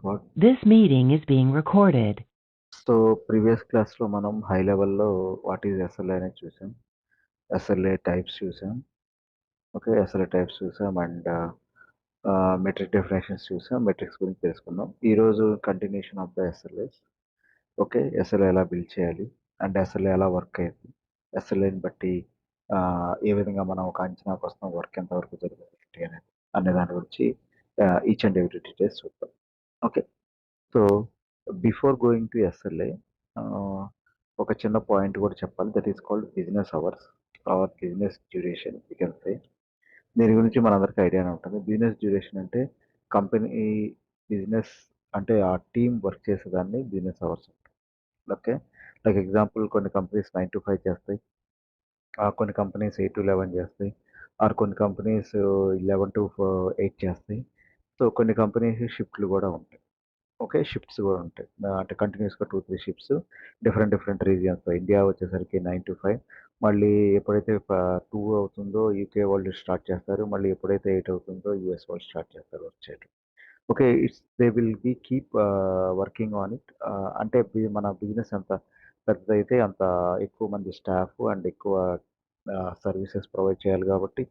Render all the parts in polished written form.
Record. This meeting is being recorded. So, previous క్లాస్‌లో మనం high లెవెల్‌లో వాట్ ఈజ్ ఎస్ఎల్ఏ అనేది చూసాం. ఎస్ఎల్ఏ టైప్స్ చూసాం. ఓకే. ఎస్ఎల్ఏ టైప్స్ చూసాం అండ్ మెట్రిక్ డెఫినిషన్స్ చూసాం. మెట్రిక్స్ గురించి తెలుసుకున్నాం. ఈరోజు continuation of the SLAs. Okay. SLA ఎలా బిల్డ్ చేయాలి అండ్ ఎస్ఎల్ఏ ఎలా వర్క్ అయ్యింది. ఎస్ఎల్ఏని బట్టి ఏ విధంగా మనం ఒక అంచనాకు వస్తాం, వర్క్ ఎంతవరకు జరుగుతుంది ఏంటి అనేది అనే దాని గురించి ఈచ్ అండ్ ఎవ్రీ డీటెయిల్స్ చూద్దాం. ఓకే. So, before going to SLA ఒక చిన్న పాయింట్ కూడా చెప్పాలి. That is called business hours or business duration you can say. దీని గురించి మనందరికీ ఐడియానే ఉంటుంది. బిజినెస్ డ్యూరేషన్ అంటే కంపెనీ బిజినెస్ అంటే ఆ టీమ్ వర్క్ చేసేదాన్ని బిజినెస్ అవర్స్ అంటారు. ఓకే. లైక్ ఎగ్జాంపుల్ కొన్ని కంపెనీస్ 9 to 5 చేస్తాయి. కొన్ని కంపెనీస్ 8 to 11 చేస్తాయి. ఆర్ కొన్ని కంపెనీస్ 11 to 8 చేస్తాయి. సో, కొన్ని కంపెనీస్ షిఫ్ట్‌లు కూడా ఉంటాయి. ఓకే. షిఫ్ట్స్ గూడా ఉంటాయి. అంటే కంటిన్యూయస్‌గా 2, 3 షిఫ్ట్స్ డిఫరెంట్ రీజియన్స్‌లో. ఇండియా వచ్చేసరికి 9-5 మళ్ళీ ఎప్పుడైతే 2 అవుతుందో యూకే వాళ్ళు స్టార్ట్ చేస్తారు. మళ్ళీ ఎప్పుడైతే 8 అవుతుందో యూఎస్ వాళ్ళు స్టార్ట్ చేస్తారు వర్క్ చేయడం. Okay. They will be keep working on it. అంటే మన బిజినెస్ ఎంత పెద్దదైతే అంత ఎక్కువ మంది స్టాఫ్ అండ్ ఎక్కువ సర్వీసెస్ ప్రొవైడ్ చేయాలి కాబట్టి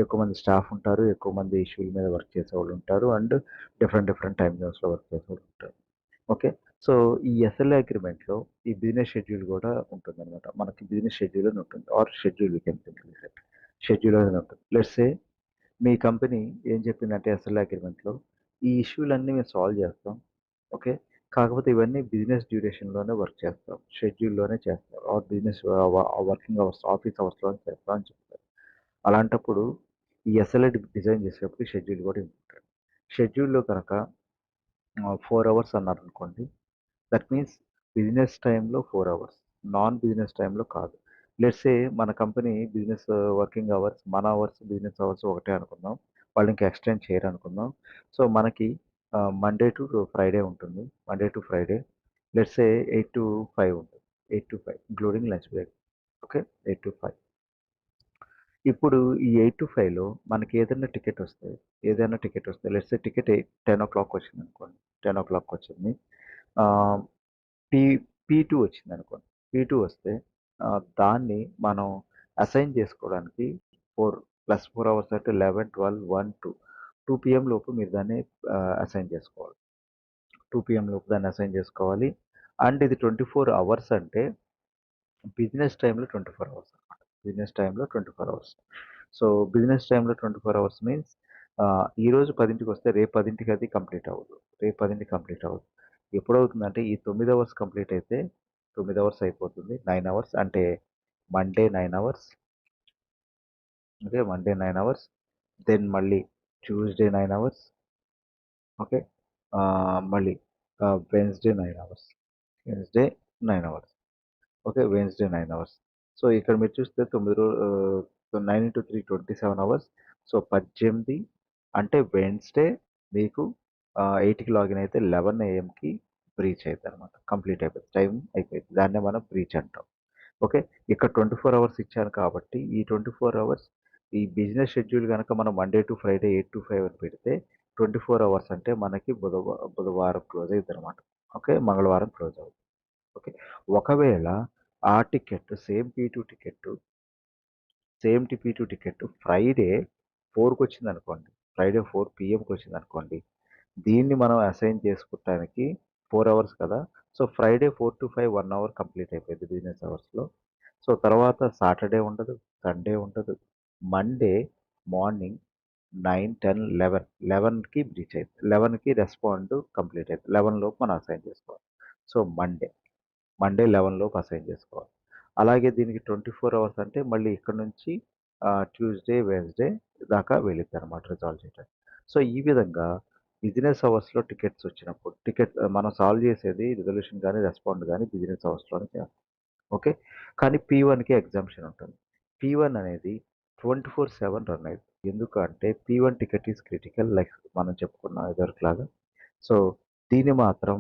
ఎక్కువ మంది స్టాఫ్ ఉంటారు. ఎక్కువ మంది ఇష్యూల మీద వర్క్ చేసేవాళ్ళు ఉంటారు. అండ్ డిఫరెంట్ టైమ్ జోన్స్‌లో వర్క్ చేసేవాళ్ళు ఉంటారు. ఓకే. సో, ఈ ఎస్ఎల్ఏ అగ్రీమెంట్‌లో ఈ బిజినెస్ షెడ్యూల్ గూడా ఉంటుందనమాట. మనకి బిజినెస్ షెడ్యూల్ అని ఉంటుంది. Or schedule we can simply say. Schedule అనేది ఉంటుంది. లెట్స్ సే మీ కంపెనీ ఏం చెప్పిందంటే ఎస్ఎల్ఏ అగ్రీమెంట్‌లో ఈ ఇష్యూలన్నీ మేము సాల్వ్ చేస్తాం. ఓకే. కాకపోతే ఇవన్నీ బిజినెస్ డ్యూరేషన్‌లోనే వర్క్ చేస్తాం. షెడ్యూల్‌లోనే చేస్తాం. Or business working hours, office అవర్స్‌లోనే చేస్తాం అని చెప్తారు. అలాంటప్పుడు ఈ ఎస్ఎల్ఏ డిజైన్ చేసేటప్పుడు షెడ్యూల్ కూడా ఇంపార్టెంట్. షెడ్యూల్‌లో కనుక 4 అవర్స్ అన్నారనుకోండి. దట్ మీన్స్ బిజినెస్ టైమ్‌లో 4 అవర్స్. నాన్ బిజినెస్ టైమ్‌లో కాదు. లెట్స్ సే మన కంపెనీ బిజినెస్ వర్కింగ్ అవర్స్, మన అవర్స్ బిజినెస్ అవర్స్ ఒకటే అనుకుందాం. వాళ్ళు ఇంకా ఎక్స్టెండ్ చేయరనుకుందాం. సో, మనకి మండే టు ఫ్రైడే ఉంటుంది. Monday to Friday. Let's say 8-5 ఉంటుంది. 8-5 ఇంక్లూడింగ్ లంచ్ బ్రేక్. ఓకే. 8-5. ఇప్పుడు ఈ 8-5లో మనకి ఏదైనా టికెట్ వస్తే లెట్స్ సే టికెట్ 10:00 వచ్చిందనుకోండి. 10:00 వచ్చింది. ఆహ్, పీ పీ2 వచ్చిందనుకోండి. పీ2 వస్తే దాన్ని మనం అసైన్ చేసుకోవడానికి 4 అవర్స్ అంటే 11, 12, 1, 2 2 పీఎం లోపు మీరు దాన్ని అసైన్ చేసుకోవాలి. 2 పీఎం లోపు దాన్ని అసైన్ చేసుకోవాలి. అండ్ ఇది 24 అవర్స్ అంటే బిజినెస్ టైమ్‌లో 24 అవర్స్ అనమాట. బిజినెస్ టైమ్‌లో 24 అవర్స్. సో, బిజినెస్ టైమ్‌లో 24 అవర్స్ మీన్స్ ఈరోజు 10కి వస్తే రేపు 10కి అది కంప్లీట్ అవ్వదు. రేపు 10కి కంప్లీట్ అవ్వదు. ఎప్పుడవుతుందంటే ఈ 9 అవర్స్ కంప్లీట్ అయితే 9 అవర్స్ అయిపోతుంది. 9 అవర్స్ అంటే Monday 9 hours. Okay. Monday 9 hours. Then మళ్ళీ ట్యూస్‌డే 9 అవర్స్. ఓకే. మళ్ళీ Wednesday 9 hours. Wednesday 9 hours. Okay. Wednesday 9 hours. So, ఇక్కడ మీరు చూస్తే 9 × 3 27 అవర్స్. సో, 18 అంటే వెడ్నెస్‌డే మీకు 8కి లాగిన్ అయితే 11 ఏఎంకి బ్రీచ్ అయిద్దనమాట. కంప్లీట్ అయిపోద్ది. టైం అయిపోయిద్ది. దాన్నే మనం బ్రీచ్ అంటాం. ఓకే. ఇక్కడ 24 అవర్స్ ఇచ్చాను కాబట్టి ఈ 24 అవర్స్ ఈ బిజినెస్ షెడ్యూల్ గనక మనం మండే టు ఫ్రైడే 8-5 అని పెడితే 24 అవర్స్ అంటే మనకి బుధవారం క్లోజ్ అయిద్దనమాట. ఓకే. మంగళవారం క్లోజ్ అవుద్ది. ఓకే. ఒకవేళ ఆ టికెట్ సేమ్ పీ2 టికెట్ ఫ్రైడే 4కి వచ్చిందనుకోండి. ఫ్రైడే 4 పీఎంకి వచ్చిందనుకోండి. దీన్ని మనం అసైన్ చేసుకోవటానికి 4 అవర్స్ కదా! సో, ఫ్రైడే 4-5 1 అవర్ కంప్లీట్ అయిపోద్ది బిజినెస్ అవర్స్‌లో. సో, తర్వాత సాటర్డే ఉండదు, సండే ఉండదు. మండే మార్నింగ్ 9, 10, 11 11కి బ్రీచ్ అయిద్ది. 11కి రెస్పాండ్ కంప్లీట్ అయిద్ది. 11 లోపు మనం అసైన్ చేసుకోవాలి. సో, మండే 11 లోపు అసైన్ చేసుకోవాలి. అలాగే దీనికి 24 అవర్స్ అంటే మళ్ళీ ఇక్కడ నుంచి ట్యూస్‌డే, వెడ్నెస్‌డే దాకా వెళ్ళిద్దనమాట రిజాల్వ్ చేయడానికి. సో, ఈ విధంగా బిజినెస్ అవర్స్‌లో టికెట్స్ వచ్చినప్పుడు మనం సాల్వ్ చేసేది రిజల్యూషన్ గాని, రెస్పాండ్ గాని బిజినెస్ అవర్స్‌లోనే చేస్తాం. ఓకే. కానీ పీ1కి ఎగ్జంప్షన్ ఉంటుంది. పీ1 అనేది 24/7 రన్ అయిద్ది. ఎందుకు అంటే పీ1 టికెట్ ఈస్ క్రిటికల్ లైక్ మనం చెప్పుకున్నాం ఇదివరకులాగా. సో, దీన్ని మాత్రం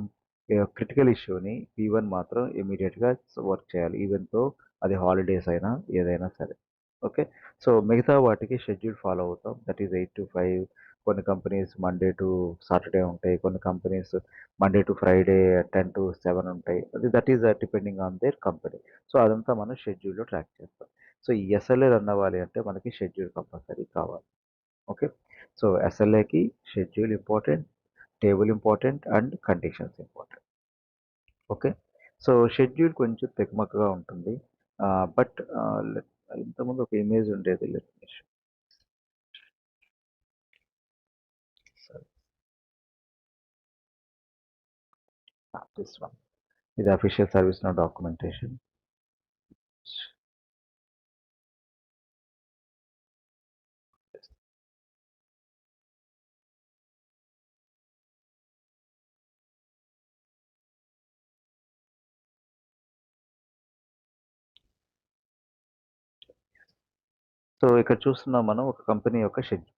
క్రిటికల్ ఇష్యూని పీ1 మాత్రం ఇమ్మీడియేట్‌గా వర్క్ చేయాలి. ఈవెన్ దో అది హాలిడేస్ అయినా ఏదైనా సరే. ఓకే. సో, మిగతా వాటికి షెడ్యూల్ ఫాలో అవుతాం. దట్ ఈస్ 8-5 కొన్ని కంపెనీస్ మండే టు సాటర్డే ఉంటాయి. కొన్ని కంపెనీస్ మండే టు ఫ్రైడే 10-7 ఉంటాయి. That is depending on their company. So, అదంతా మనం షెడ్యూల్‌లో ట్రాక్ చేస్తాం. సో, ఈ ఎస్ఎల్ఏ రన్ అవ్వాలి అంటే మనకి షెడ్యూల్ కంపల్సరీ కావాలి. ఓకే. సో, ఎస్ఎల్ఏకి schedule important, table important and conditions important. Okay. So, schedule కొంచెం తెకమకగా ఉంటుంది. బట్ ఇంతకుముందు ఒక ఇమేజ్ ఉండేది. Let me show. This one. ఇది official ServiceNow documentation. So, ఇక్కడ చూస్తున్నాం మనం ఒక కంపెనీ యొక్క షెడ్యూల్.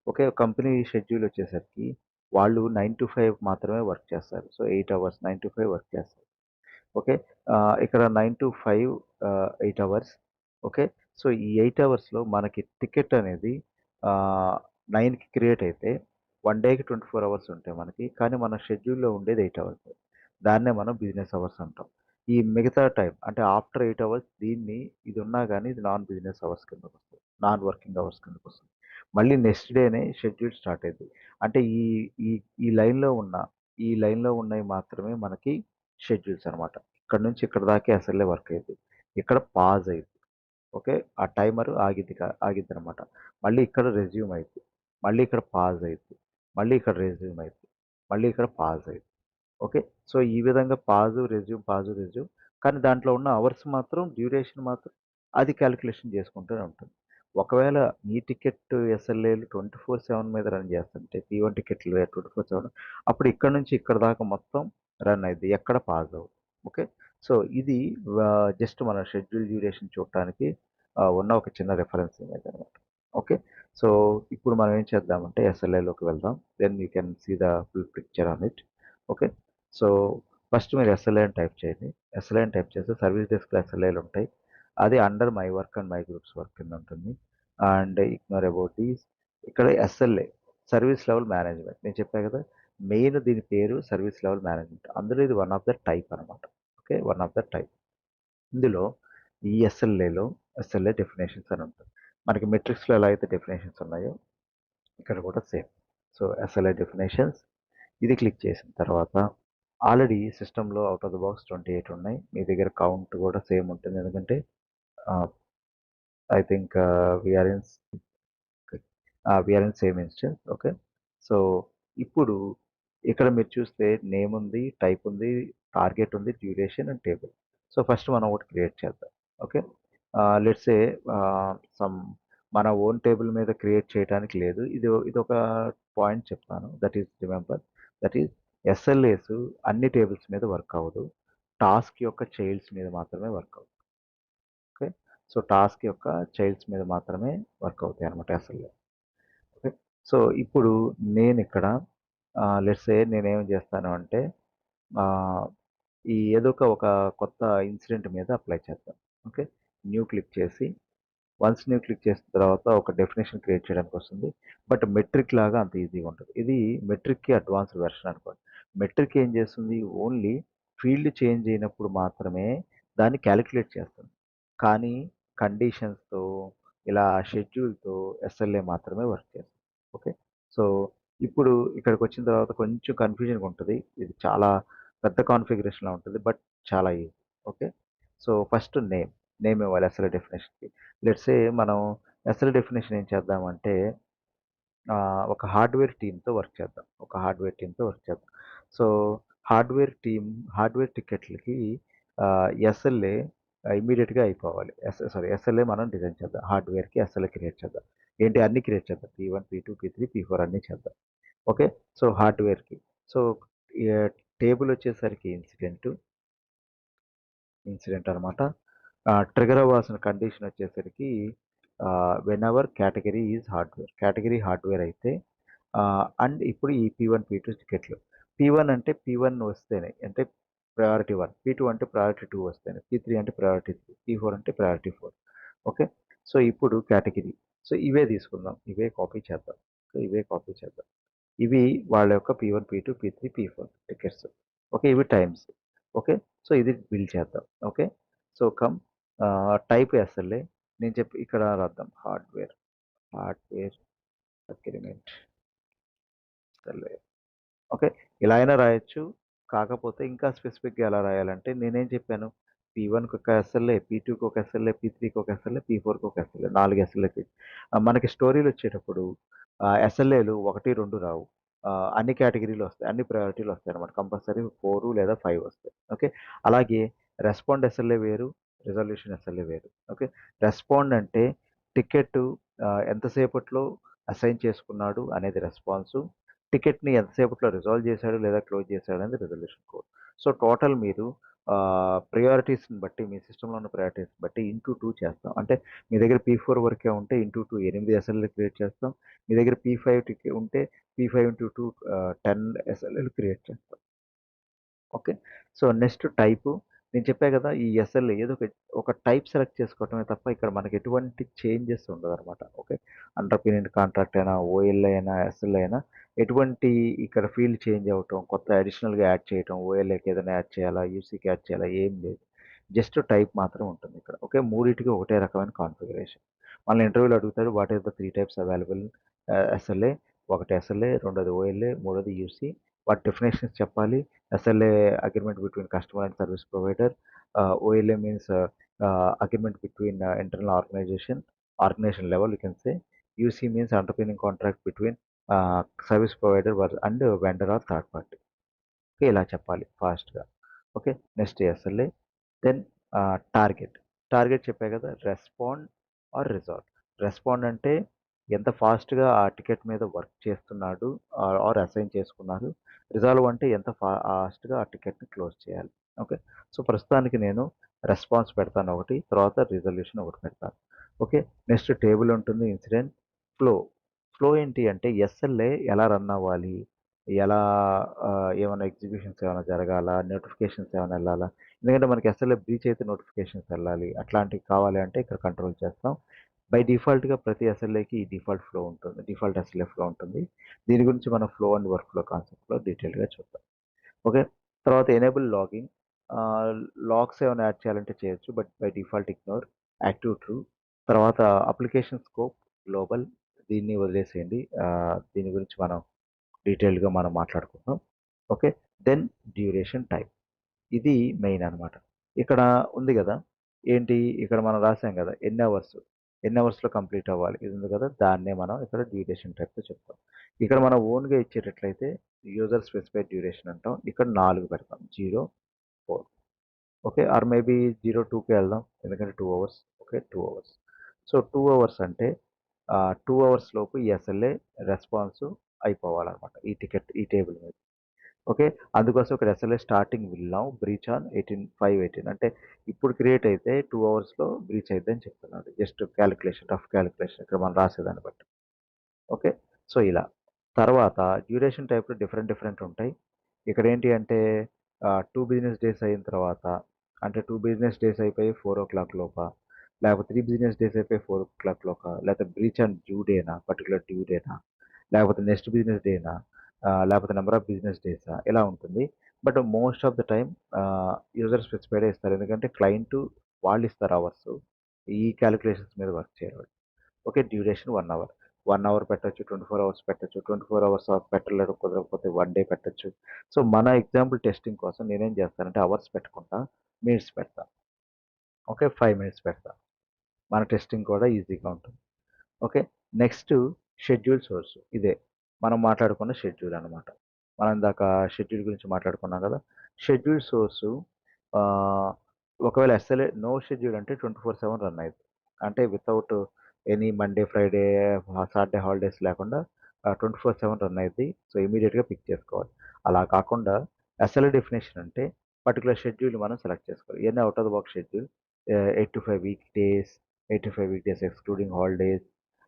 ఓకే. కంపెనీ షెడ్యూల్ వచ్చేసరికి వాళ్ళు 9-5 మాత్రమే వర్క్ చేస్తారు. సో, 8 అవర్స్ 9-5 వర్క్ చేస్తారు. ఓకే. ఇక్కడ 9-5 8 అవర్స్. ఓకే. సో, ఈ 8 అవర్స్‌లో మనకి టికెట్ అనేది 9కి క్రియేట్ అయితే, 1 డేకి 24 అవర్స్ ఉంటాయి మనకి. కానీ మన షెడ్యూల్‌లో ఉండేది 8 అవర్స్. దాన్నే మనం బిజినెస్ అవర్స్ అంటాం. ఈ మిగతా టైం అంటే ఆఫ్టర్ 8 అవర్స్ దీన్ని ఇది ఉన్నా గానీ ఇది నాన్ బిజినెస్ అవర్స్ కిందకొస్తది. నాన్ వర్కింగ్ అవర్స్ కిందకొస్తది. మళ్ళీ నెక్స్ట్ డేనే షెడ్యూల్ స్టార్ట్ అయిద్ది. అంటే ఈ ఈ ఈ లైన్‌లో ఉన్న ఈ లైన్‌లో ఉన్నయి మాత్రమే మనకి షెడ్యూల్స్ అనమాట. ఇక్కడి నుంచి ఇక్కడి దాకే ఎస్ఎల్ఏ వర్క్ అయిద్ది. ఇక్కడ పాజ్ అయిద్ది. ఓకే. ఆ టైమర్ ఆగిద్దనమాట. మళ్ళీ ఇక్కడ రెజ్యూమ్ అయిద్ది. మళ్ళీ ఇక్కడ పాజ్ అయిద్ది. మళ్ళీ ఇక్కడ రెజ్యూమ్ అయిద్ది. మళ్ళీ ఇక్కడ పాజ్ అయిద్ది. ఓకే. సో, ఈ విధంగా పాజు, రెజ్యూమ్ కానీ దాంట్లో ఉన్న అవర్స్ మాత్రం డ్యూరేషన్ మాత్రం అది కాలిక్యులేషన్ చేసుకుంటూనే ఉంటుంది. ఒకవేళ మీ టికెట్ ఎస్ఎల్ఏలు 24/7 మీద రన్ చేస్తుంటే P1 టికెట్లు 24/7 అప్పుడు ఇక్కడి నుంచి ఇక్కడి దాకా మొత్తం రన్ అయిద్ది. ఎక్కడ పాజ్ అవ్వదు. ఓకే. సో, ఇది జస్ట్ మన షెడ్యూల్ డ్యూరేషన్ చూడటానికి ఉన్న ఒక చిన్న రిఫరెన్స్ ఇమేజ్ అనమాట. ఓకే. సో, ఇప్పుడు మనం ఏం చేద్దామంటే ఎస్ఎల్ఏలోకి వెళ్దాం. Then you can see the full picture on it. Okay. So, first మీరు ఎస్ఎల్ఏ అని టైప్ చేయండి. ఎస్ఎల్ఏ అని టైప్ చేస్తే సర్వీస్ డెస్క్‌లో ఎస్ఎల్ఏలు ఉంటాయి. అది under my work and my groups work కింద ఉంటుంది. And ignore about these. ఇక్కడ ఎస్ఎల్ఏ సర్వీస్ లెవెల్ మేనేజ్మెంట్. నేను చెప్పా కదా! మెయిన్ దీని పేరు సర్వీస్ లెవెల్ మేనేజ్మెంట్. అందులో ఇది వన్ ఆఫ్ ద టైప్ అనమాట. Okay. One of the type. ఇందులో ఈ ఎస్ఎల్ఏలో ఎస్ఎల్ఏ డెఫినేషన్స్ అని ఉంటుంది. మనకి మెట్రిక్స్‌లో ఎలా అయితే డెఫినేషన్స్ ఉన్నాయో ఇక్కడ కూడా సేమ్. సో, ఎస్ఎల్ఏ డెఫినేషన్స్ ఇది క్లిక్ చేసిన తర్వాత ఆల్రెడీ సిస్టమ్‌లో ఔట్ ఆఫ్ ద బాక్స్ 28 ఉన్నాయి. మీ దగ్గర కౌంట్ కూడా సేమ్ ఉంటుంది. ఎందుకంటే ah, I think we are in same instance. Okay. So, ఇప్పుడు ఇక్కడ మీరు చూస్తే నేమ్ ఉంది, టైప్ ఉంది, టార్గెట్ ఉంది, duration and table. So, first మనం ఒకటి క్రియేట్ చేద్దాం. ఓకే. లెట్స్ సే సమ్ మన ఓన్ టేబుల్ మీద క్రియేట్ చేయడానికి లేదు. ఇదొక పాయింట్ చెప్తాను. That is remember. That is SLAs అన్ని టేబుల్స్ మీద వర్క్ అవ్వదు. టాస్క్ యొక్క చైల్డ్స్ మీద మాత్రమే వర్క్ అవుతుంది. ఓకే. సో, టాస్క్ యొక్క చైల్డ్స్ మీద మాత్రమే వర్క్ అవుతాయన్నమాట ఎస్ఎల్ఏ. ఓకే. సో, ఇప్పుడు నేనిక్కడ లెట్స్ సే నేనేం చేస్తాను అంటే ఆహ్, ఈ ఏదో ఒక కొత్త ఇన్సిడెంట్ మీద అప్లై చేద్దాం. ఓకే. న్యూ క్లిక్ చేసి వన్స్ న్యూ క్లిక్ చేసిన తర్వాత ఒక డెఫినిషన్ క్రియేట్ చేయడానికి వస్తుంది. బట్ మెట్రిక్ లాగా అంత ఈజీగా ఉండదు. ఇది మెట్రిక్‌కి అడ్వాన్స్డ్ వెర్షన్ అనుకోండి. మెట్రిక్ ఏం చేస్తుంది? ఓన్లీ ఫీల్డ్ చేంజ్ అయినప్పుడు మాత్రమే దాన్ని కాలిక్యులేట్ చేస్తుంది. కానీ కండిషన్స్‌తో ఇలా షెడ్యూల్‌తో ఎస్ఎల్ఏ మాత్రమే వర్క్ చేస్తుంది. ఓకే. సో, ఇప్పుడు ఇక్కడికొచ్చిన తర్వాత కొంచెం కన్‌ఫ్యూజన్‌గా ఉంటది. ఇది చాలా పెద్ద కాన్ఫిగరేషన్‌లా ఉంటది. బట్ చాలా easy. Okay. So, first name ఇవ్వాలి ఎస్ఎల్ఏ డెఫినిషన్‌కి. లెట్స్ సే మనం ఎస్ఎల్ డెఫినిషన్ ఏం చేద్దామంటే ఒక హార్డ్వేర్ టీమ్‌తో వర్క్ చేద్దాం. సో, హార్డ్వేర్ టికెట్లకి ఎస్ఎల్ఏ ఇమ్మీడియేట్‌గా అయిపోవాలి. ఎస్ఎల్ఏ మనం డిజైన్ చేద్దాం. హార్డ్వేర్‌కి ఎస్ఎల్ఏ క్రియేట్ చేద్దాం. ఏంటి అన్నీ క్రియేట్ చేద్దాం. P1, P2, P3, P4 అన్నీ చేద్దాం. ఓకే. సో, హార్డ్వేర్‌కి. సో, ఎ టేబుల్ వచ్చేసరికి ఇన్సిడెంట్ అనమాట. ట్రిగ్గర్ అవ్వాల్సిన కండిషన్ వచ్చేసరికి whenever category is hardware. Category hardware అయితే అండ్ ఇప్పుడు ఈ P1, P2 టికెట్లు. P1 అంటే P1 వస్తేనే అంటే ప్రయారిటీ 1. P2 అంటే ప్రయారిటీ 2 వస్తేనే. P3 అంటే ప్రయారిటీ 3. P4 అంటే ప్రయారిటీ 4. ఓకే. సో, ఇప్పుడు కేటగరీ. సో, ఇవే తీసుకుందాం. ఇవే కాపీ చేద్దాం. ఇవే కాపీ చేద్దాం. ఇవి వాళ్ళ యొక్క P1, P2, P3, P4 tickets. Okay. ఇవి టైమ్స్. ఓకే. సో, ఇది బిల్డ్ చేద్దాం. ఓకే. సో, టైప్ ఎస్ఎల్ఏ నేను చెప్పి ఇక్కడ రాద్దాం. Hardware agreement SLA. ఓకే. ఇలా అయినా రాయొచ్చు. కాకపోతే ఇంకా స్పెసిఫిక్‌గా ఎలా రాయాలంటే నేనేం చెప్పాను? P1కి ఒక ఎస్ఎల్ఏ, P2కి ఒక ఎస్ఎల్ఏ, P3కి ఒక ఎస్ఎల్ఏ, P4కి ఒక ఎస్ఎల్ఏ 4 ఎస్ఎల్ఏకి. మనకి స్టోరీలొచ్చేటప్పుడు ఎస్ఎల్ఏలు 1, 2 రావు. అన్ని కేటగిరీలు వస్తాయి. అన్ని ప్రయారిటీలు వస్తాయన్నమాట. కంపల్సరీ 4 లేదా 5 వస్తాయి. ఓకే. అలాగే రెస్పాండ్ ఎస్ఎల్ఏ వేరు, రిజల్యూషన్ ఎస్ఎల్ఏ వేరు. ఓకే. రెస్పాండ్ అంటే టికెట్ ఎంతసేపట్లో అసైన్ చేసుకున్నాడు అనేది రెస్పాన్సు. టికెట్‌ని ఎంతసేపట్లో రిజాల్వ్ చేశాడు లేదా క్లోజ్ చేశాడు అనేది రిజల్యూషన్ కోడ్. సో, టోటల్ మీరు ప్రయారిటీస్‌ని బట్టి మీ సిస్టమ్‌లో ఉన్న ప్రయారిటీస్‌ని బట్టి ఇంటూ 2 చేస్తాం. అంటే మీ దగ్గర P4 వరకే ఉంటే ఇంటూ 2 8 ఎస్ఎల్ఏలు క్రియేట్ చేస్తాం. మీ దగ్గర P5 ఉంటే P5 ఇంటూ 2 10 ఎస్ఎల్ఏలు క్రియేట్ చేస్తాం. ఓకే. So, next type. నేను చెప్పా గదా! ఈ ఎస్ఎల్ఏ ఏదో ఒక టైప్ సెలెక్ట్ చేసుకోవటమే తప్ప ఇక్కడ మనకి ఎటువంటి చేంజెస్ ఉండదనమాట. ఓకే. అండర్‌పిన్డ్ కాంట్రాక్ట్ అయినా, ఓఎల్ఏ అయినా, ఎస్ఎల్ఏ అయినా ఎటువంటి ఇక్కడ ఫీల్డ్ చేంజ్ అవ్వటం, కొత్త అడిషనల్‌గా యాడ్ చేయటం, ఓఎల్ఏకి ఏదైనా యాడ్ చేయాలా, యూసీకి యాడ్ చేయాలా ఏం లేదు. జస్ట్ టైప్ మాత్రం ఉంటుంది ఇక్కడ. ఓకే. మూడిటికి ఒకటే రకమైన కాన్ఫిగరేషన్. మనల్ని ఇంటర్వ్యూలో అడుగుతాడు what is the 3 types available SLA. ఒకటి ఎస్ఎల్ఏ, రెండోది ఓఎల్ఏ, మూడోది యూసీ. వాటి డెఫినిషన్స్ చెప్పాలి. SLA agreement between customer and service provider. OLA means agreement between organization level, you can say. UC means underpinning contract between service provider and vendor or third party. Okay. ఇలా చెప్పాలి ఫాస్ట్‌గా. Okay. Next SLA. Then target. Target చెప్పా కదా! Respond are resolve. Respond అంటే ఎంత ఫాస్ట్‌గా ఆ ticket మీద వర్క్ చేస్తున్నాడు ఆర్ అసైన్ చేసుకున్నారు. రిజాల్వ్ అంటే ఎంత ఫాస్ట్‌గా ఆ టికెట్‌ని క్లోజ్ చేయాలి. ఓకే. సో, ప్రస్తుతానికి నేను రెస్పాన్స్ పెడతాను ఒకటి. తర్వాత రిజల్యూషన్ ఒకటి పెడతాను. ఓకే. నెక్స్ట్ టేబుల్ ఉంటుంది. Incident, flow. ఫ్లో ఏంటి అంటే ఎస్ఎల్ఏ ఎలా రన్ అవ్వాలి? ఎలా ఏమన్నా ఎగ్జిక్యూషన్స్ ఏమైనా జరగాలా? నోటిఫికేషన్స్ ఏమైనా ఎళ్ళాలా? ఎందుకంటే మనకి ఎస్ఎల్ఏ బ్రీచ్ అయితే నోటిఫికేషన్స్ వెళ్ళాలి. అట్లాంటివి కావాలి అంటే ఇక్కడ కంట్రోల్ చేస్తాం. బై డిఫాల్ట్‌గా ప్రతి ఎస్ఎల్ఏకి ఈ డిఫాల్ట్ ఫ్లో ఉంటుంది. డిఫాల్ట్ ఎస్ఎల్ఏ ఫ్లో ఉంటుంది. దీని గురించి మనం ఫ్లో అండ్ వర్క్ ఫ్లో కాన్సెప్ట్‌లో డీటెయిల్‌గా చూద్దాం. ఓకే. తర్వాత ఎనేబుల్ లాగింగ్. ఆహ్, లాగ్స్ ఏమైనా యాడ్ చేయాలంటే చేయొచ్చు. But by default ignore. Active true. తర్వాత అప్లికేషన్ స్కోప్ గ్లోబల్ దీన్ని వదిలేసేయండి. దీని గురించి డీటెయిల్డ్‌గా మనం మాట్లాడుకుందాం. ఓకే. Then duration time. ఇది మెయిన్ అనమాట. ఇక్కడ ఉంది గదా! ఏంటి ఇక్కడ మనం రాసాం గదా! ఎన్ని అవర్స్‌లో కంప్లీట్ అవ్వాలి. ఇది ఉంది కదా! దాన్నే మనం ఇక్కడ డ్యూరేషన్ టైప్‌లో చెప్తాం. ఇక్కడ మనం ఓన్‌గా ఇచ్చేటట్లయితే యూజర్ స్పెసిఫైడ్ డ్యూరేషన్ అంటాం. ఇక్కడ 4 పెడతాం. 0, 4 ఓకే. ఆర్ మేబీ 02కే వెళ్దాం. ఎందుకంటే 2 hours. Okay. 2 hours. So, 2 hours అంటే 2 అవర్స్ లోపు ఈ ఎస్ఎల్ఏ రెస్పాన్స్ అయిపోవాలనమాట. ఈ టేబుల్ మీద. ఓకే. అందుకోసం ఇక్కడ SLA starting will now breach on 5:18 అంటే ఇప్పుడు క్రియేట్ అయితే 2 అవర్స్‌లో బ్రీచ్ అయిద్దని చెప్తున్నాడు. జస్ట్ రఫ్ క్యాలిక్యులేషన్ ఇక్కడ మనం రాసేదాన్ని బట్టి. ఓకే. సో, ఇలా. తర్వాత డ్యూరేషన్ టైప్‌లో డిఫరెంట్ ఉంటాయి. ఇక్కడేంటి అంటే 2 బిజినెస్ డేస్ అయిన తర్వాత అంటే 2 బిజినెస్ డేస్ అయిపోయి 4:00 లోపా, లేకపోతే 3 బిజినెస్ డేస్ అయిపోయి 4:00 లోకా, లేకపోతే బ్రీచ్ ఆన్ డ్యూ డేనా, పర్టిక్యులర్ డ్యూ డేనా, లేకపోతే నెక్స్ట్ బిజినెస్ డేనా, లేకపోతే నంబర్ ఆఫ్ బిజినెస్ డేసా ఇలా ఉంటుంది. But most of the time user స్పెసిఫైడే ఇస్తారు. ఎందుకంటే క్లయింట్ వాళ్ళు ఇస్తారు అవర్స్. ఈ క్యాలిక్యులేషన్స్ మీద వర్క్ చేయరు. ఓకే. Duration 1 hour. 1 అవర్ పెట్టొచ్చు. 24 అవర్స్ పెట్టొచ్చు. 24 అవర్స్ పెట్టలేరు కుదరకపోతే 1 డే పెట్టొచ్చు. సో, మన ఎగ్జాంపుల్ టెస్టింగ్ కోసం నేనేం చేస్తానంటే అవర్స్ పెట్టకుండా మినిట్స్ పెడతా. ఓకే. 5 మినిట్స్ పెడతా. మన టెస్టింగ్ కూడా ఈజీగా ఉంటుంది. ఓకే. నెక్స్ట్ షెడ్యూల్ సోర్స్ ఇదే. మనం మాట్లాడుకున్న షెడ్యూల్ అనమాట. మనం ఇందాక షెడ్యూల్ గురించి మాట్లాడుకున్నాం కదా! షెడ్యూల్ సోర్సు ఆహ్, ఒకవేళ ఎస్ఎల్ఏ నో షెడ్యూల్ అంటే 24/7 రన్ అయిద్ది. అంటే without any Monday, Friday, Saturday holidays లేకుండా 24/7 రన్ అయిద్ది. సో, ఇమ్మీడియేట్‌గా పిక్ చేసుకోవాలి. అలా కాకుండా ఎస్ఎల్ఏ డెఫినిషన్ అంటే పర్టిక్యులర్ షెడ్యూల్ మనం సెలెక్ట్ చేసుకోవాలి. ఇయన్నీ out of the box schedule. 8-5 week days, 8-5 week days excluding holidays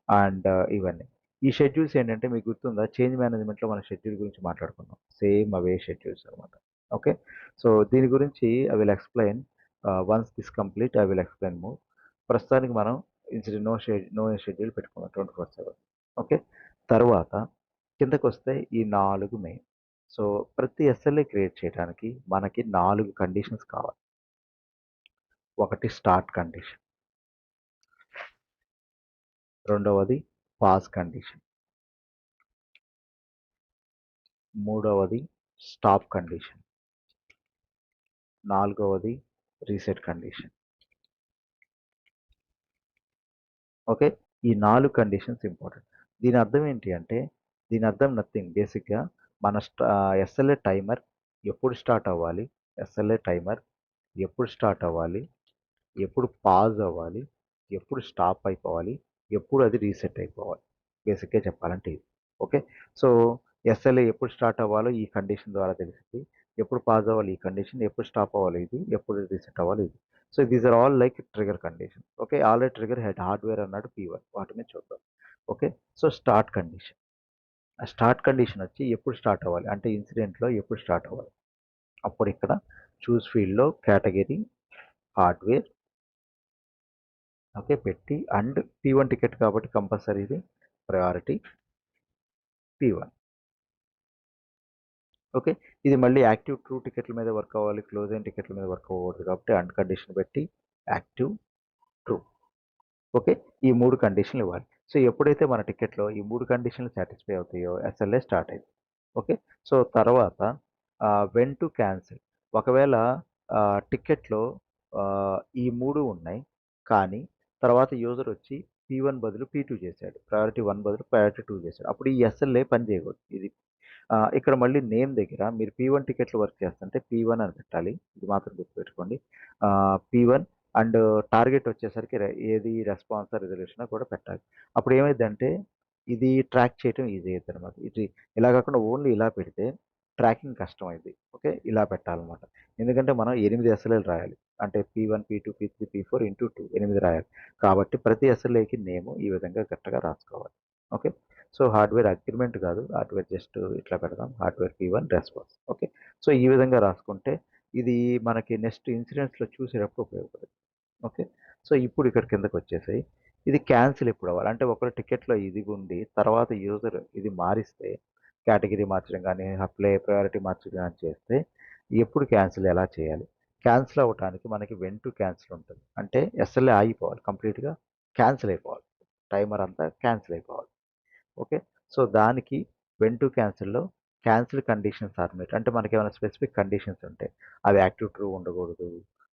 and ఇవన్నీ. ఈ షెడ్యూల్స్ ఏంటంటే మీకు గుర్తుందా? చేంజ్ మేనేజ్‌మెంట్‌లో మనం షెడ్యూల్ గురించి మాట్లాడుకున్నాం. సేమ్ అవే షెడ్యూల్స్ అనమాట. ఓకే. సో, దీని గురించి I will explain once this complete I will explain more. ప్రస్తుతానికి మనం నో షెడ్యూల్ పెట్టుకుందాం 24/7 ఓకే. తర్వాత కిందకొస్తే ఈ 4 మెయిన్. సో, ప్రతి ఎస్ఎల్ఏ క్రియేట్ చేయడానికి మనకి 4 కండిషన్స్ కావాలి. ఒకటి స్టార్ట్ కండిషన్. రెండవది పాజ్ కండిషన్. మూడవది స్టాప్ కండిషన్. నాలుగవది రీసెట్ కండిషన్. ఓకే. ఈ 4 కండిషన్స్ ఇంపార్టెంట్. దీని అర్థం ఏంటి అంటే, దీని అర్థం నథింగ్ బేసిక్‌గా మన ఎస్ఎల్ఏ టైమర్ ఎప్పుడు స్టార్ట్ అవ్వాలి, ఎస్ఎల్ఏ టైమర్ ఎప్పుడు స్టార్ట్ అవ్వాలి, ఎప్పుడు పాజ్ అవ్వాలి, ఎప్పుడు స్టాప్ అయిపోవాలి, ఎప్పుడు అది రీసెట్ అయిపోవాలి. బేసిక్‌గా చెప్పాలంటే ఇది. ఓకే. సో, ఎస్ఎల్ఏ ఎప్పుడు స్టార్ట్ అవ్వాలో ఈ కండిషన్ ద్వారా తెలిసిద్ది. ఎప్పుడు పాజ్ అవ్వాలి ఈ కండిషన్, ఎప్పుడు స్టాప్ అవ్వాలి ఇది, ఎప్పుడు రీసెట్ అవ్వాలి ఇది. So, these are all like trigger condition. Okay. Already trigger head hardware అన్నాడు P1 వాటి మీద చూద్దాం. ఓకే. So, start condition. ఆ స్టార్ట్ కండిషన్ వచ్చి ఎప్పుడు స్టార్ట్ అవ్వాలి అంటే ఇన్సిడెంట్‌లో ఎప్పుడు స్టార్ట్ అవ్వాలి. అప్పుడు ఇక్కడ చూస్ ఫీల్డ్‌లో కేటగిరీ హార్డ్‌వేర్ ఓకే. పెట్టి అండ్ P1 టికెట్ కాబట్టి కంపల్సరీ ఇది ప్రయారిటీ P1. ఓకే. ఇది మళ్ళీ యాక్టివ్ ట్రూ టికెట్ల మీద వర్క్ అవ్వాలి. క్లోజ్ అయిన టికెట్ల మీద వర్క్ అవ్వకూడదు కాబట్టి అండ్ కండిషన్ పెట్టి యాక్టివ్ ట్రూ. ఓకే. ఈ 3 కండిషన్లు ఇవ్వాలి. సో, ఎప్పుడైతే మన టికెట్‌లో ఈ 3 కండిషన్లు సాటిస్ఫై అవుతాయో ఎస్ఎల్ఏ స్టార్ట్ అయింది. ఓకే. సో, తర్వాత వెన్ టు క్యాన్సిల్. ఒకవేళ టికెట్‌లో ఈ 3 ఉన్నాయి. కానీ తర్వాత యూజర్ వచ్చి P1 బదులు P2 చేశాడు. ప్రయారిటీ 1 బదులు ప్రయారిటీ 2 చేశాడు. అప్పుడు ఈ ఎస్ఎల్ఏ పని చేయకూడదు. ఇది ఇక్కడ మళ్ళీ నేమ్ దగ్గర మీరు P1 టికెట్లు వర్క్ చేస్తుంటే P1 అని పెట్టాలి. ఇది మాత్రం గుర్తుపెట్టుకోండి. P1 అండ్ టార్గెట్ వచ్చేసరికి ఏది రెస్పాన్సా, రిజల్యూషనా కూడా పెట్టాలి. అప్పుడు ఏమైద్దంటే ఇది ట్రాక్ చేయటం ఈజీ అయిద్దనమాట. ఇది ఇలా కాకుండా ఓన్లీ ఇలా పెడితే ట్రాకింగ్ కష్టమైద్ది. ఓకే. ఇలా పెట్టాలనమాట. ఎందుకంటే మనం 8 ఎస్ఎల్ఏలు రాయాలి. అంటే P1, P2, P3, P4 into 2 8 రాయాలి. కాబట్టి ప్రతి ఎస్ఎల్ఏకి నేమ్ ఈ విధంగా కరెక్ట్‌గా రాసుకోవాలి. ఓకే. సో, హార్డ్‌వేర్ అగ్రీమెంట్ కాదు. హార్డ్‌వేర్ జస్ట్ ఇట్లా పెడదాం. Hardware P1 response. Okay. So, ఈ విధంగా రాసుకుంటే ఇది మనకి నెక్స్ట్ ఇన్సిడెంట్స్‌లో చూసేటప్పుడు ఉపయోగపడుతుంది. ఓకే. సో, ఇప్పుడు ఇక్కడ కిందకొచ్చేసాయి. ఇది క్యాన్సిల్ ఎప్పుడు అవ్వాలి? అంటే ఒకవేళ టికెట్‌లో ఇది ఉండి తర్వాత యూజర్ ఇది మారిస్తే కేటగిరీ మార్చడం గానీ, అప్లై ప్రయారిటీ మార్చడం గానీ చేస్తే ఎప్పుడు క్యాన్సిల్ ఎలా చేయాలి? క్యాన్సిల్ అవ్వటానికి మనకి వెన్ టు క్యాన్సిల్ ఉంటుంది. అంటే ఎస్ఎల్ఏ ఆగిపోవాలి. కంప్లీట్‌గా క్యాన్సిల్ అయిపోవాలి. టైమర్ అంతా క్యాన్సిల్ అయిపోవాలి. ఓకే. సో, దానికి వెన్ టు క్యాన్సిల్‌లో క్యాన్సిల్ కండిషన్స్ ఆర్ మెట్. అంటే మనకేమైనా స్పెసిఫిక్ కండిషన్స్ ఉంటే అది యాక్టివ్ ట్రూ ఉండకూడదు,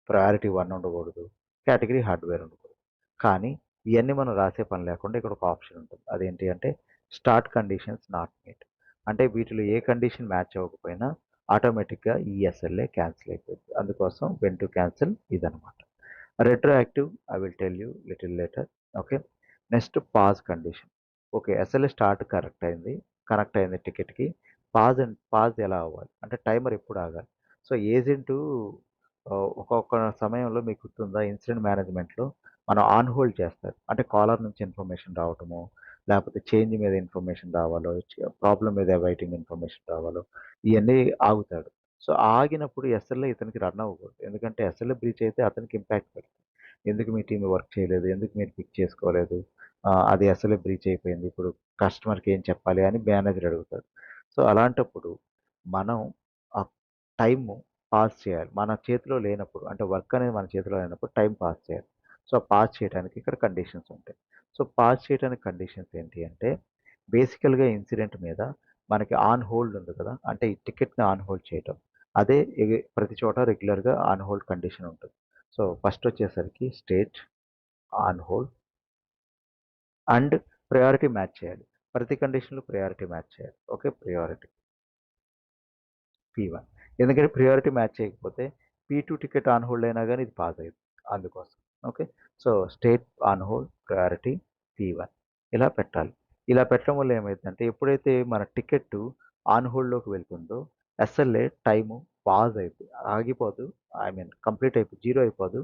ప్రయారిటీ 1 ఉండకూడదు, కేటగిరీ హార్డ్‌వేర్ ఉండకూడదు. కానీ ఇయన్నీ మనం రాసే పని లేకుండా ఇక్కడ ఒక ఆప్షన్ ఉంటుంది. అదేంటి అంటే స్టార్ట్ కండిషన్స్ నాట్ మెట్. అంటే వీటిలో ఏ కండిషన్ మ్యాచ్ అవ్వకపోయినా ఆటోమేటిక్‌గా ఈ ఎస్ఎల్ఏ క్యాన్సిల్ అయిపోద్ది. అందుకోసం వెన్ టు క్యాన్సిల్ ఇదనమాట. Retroactive I will tell you little later. Okay. Next pause condition. Okay. SLA start connect అయింది టికెట్‌కి. పాజ్ ఎలా అవ్వాలి? అంటే టైమర్ ఎప్పుడు ఆగాలి? సో, ఏజెంటు ఒక్కొక్క సమయంలో మీకు గుర్తుందా ఇన్సిడెంట్ మేనేజ్మెంట్‌లో మనం ఆన్ హోల్డ్ చేస్తారు. అంటే కాలర్ నుంచి ఇన్ఫర్మేషన్ రావటమో, లేకపోతే చేంజ్ మీద ఇన్ఫర్మేషన్ రావాలో, ప్రాబ్లమ్ మీద అవైటింగ్ ఇన్ఫర్మేషన్ రావాలో, ఇయన్నీ ఆగుతాడు. సో, ఆగినప్పుడు ఎస్ఎల్ఏ ఇతనికి రన్ అవ్వకూడదు. ఎందుకంటే ఎస్ఎల్ఏ బ్రీచ్ అయితే అతనికి ఇంపాక్ట్ పడుతుంది. ఎందుకు మీ టీమ్ వర్క్ చేయలేదు? ఎందుకు మీరు పిక్ చేసుకోలేదు? అది ఎస్ఎల్ఏ బ్రీచ్ అయిపోయింది. ఇప్పుడు కస్టమర్‌కి ఏం చెప్పాలి అని మేనేజర్ అడుగుతాడు. సో, అలాంటప్పుడు మనం ఆ టైము పాస్ చేయాలి. మన చేతిలో లేనప్పుడు అంటే వర్క్ అనేది మన చేతిలో లేనప్పుడు టైం పాస్ చేయాలి. సో, పాస్ చేయడానికి ఇక్కడ కండిషన్స్ ఉంటాయి. సో, పాస్ చేయడానికి కండిషన్స్ ఏంటి అంటే బేసికల్‌గా ఇన్సిడెంట్ మీద మనకి ఆన్ హోల్డ్ ఉంది కదా! అంటే ఈ టికెట్‌ని ఆన్ హోల్డ్ చేయటం. అదే ప్రతి చోట రెగ్యులర్‌గా ఆన్ హోల్డ్ కండిషన్ ఉంటుంది. సో, ఫస్ట్ వచ్చేసరికి state on hold and priority match చేయాలి. ప్రతి కండిషన్‌లో ప్రయారిటీ మ్యాచ్ చేయాలి. ఓకే. Priority P1. ఎందుకంటే ప్రియారిటీ మ్యాచ్ చేయకపోతే P2 టికెట్ ఆన్ హోల్డ్ అయినా గానీ ఇది పాస్ అయ్యిద్ది. అందుకోసం. Okay. So, state on hold priority P1 ఇలా పెట్టాలి. ఇలా పెట్టడం వల్ల ఏమైద్దంటే ఎప్పుడైతే మన టికెట్టు ఆన్ హోల్డ్‌లోకి వెళ్తుందో ఎస్ఎల్ఏ టైము పాజ్ అయిద్ది. ఆగిపోదు. ఐ మీన్ కంప్లీట్ అయిపోద్ది. జీరో అయిపోదు.